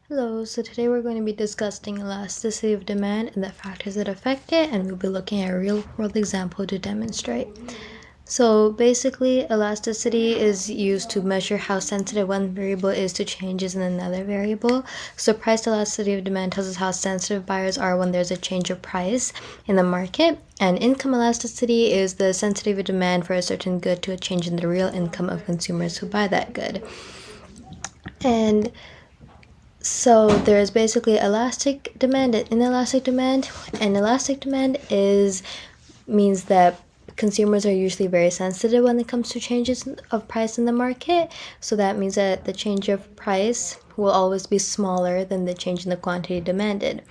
Hello, so today we're going to be discussing elasticity of demand and the factors that affect it, and we'll be looking at a real-world example to demonstrate. So basically, elasticity is used to measure how sensitive one variable is to changes in another variable. So price elasticity of demand tells us how sensitive buyers are when there's a change of price in the market, and income elasticity is the sensitivity of demand for a certain good to a change in the real income of consumers who buy that good. And so there's basically elastic demand and inelastic demand. And elastic demand means that consumers are usually very sensitive when it comes to changes of price in the market. So that means that the change of price will always be smaller than the change in the quantity demanded.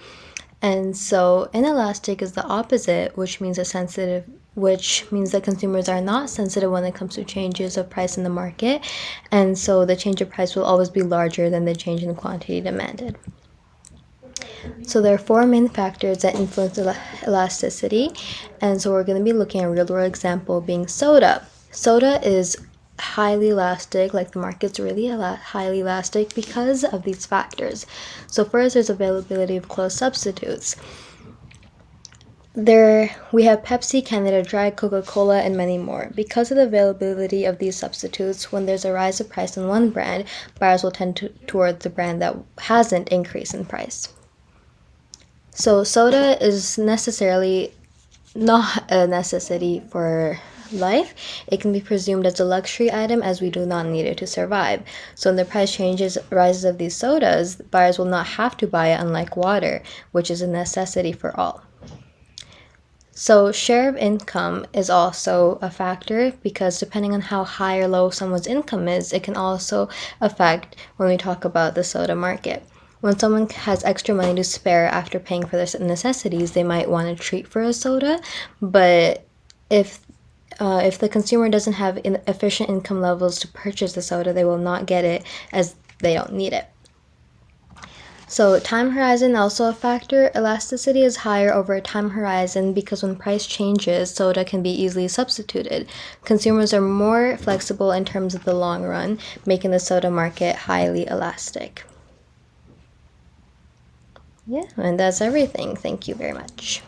And so inelastic is the opposite, which means that consumers are not sensitive when it comes to changes of price in the market. And so the change of price will always be larger than the change in quantity demanded. So there are four main factors that influence elasticity. And so we're going to be looking at a real-world example being soda. Soda is highly elastic, like the market's really highly elastic because of these factors. So first, there's availability of close substitutes. We have Pepsi, Canada Dry, Coca-Cola, and many more. Because of the availability of these substitutes, when there's a rise of price in one brand, buyers will tend towards the brand that hasn't increased in price. So soda is necessarily not a necessity for life. It can be presumed as a luxury item as we do not need it to survive. So when the price rises of these sodas, buyers will not have to buy it, unlike water, which is a necessity for all. So share of income is also a factor because depending on how high or low someone's income is, it can also affect when we talk about the soda market. When someone has extra money to spare after paying for their necessities, they might want a treat for a soda. But if the consumer doesn't have efficient income levels to purchase the soda, they will not get it as they don't need it. So time horizon also a factor. Elasticity is higher over a time horizon because when price changes, soda can be easily substituted. Consumers are more flexible in terms of the long run, making the soda market highly elastic. Yeah, and that's everything. Thank you very much.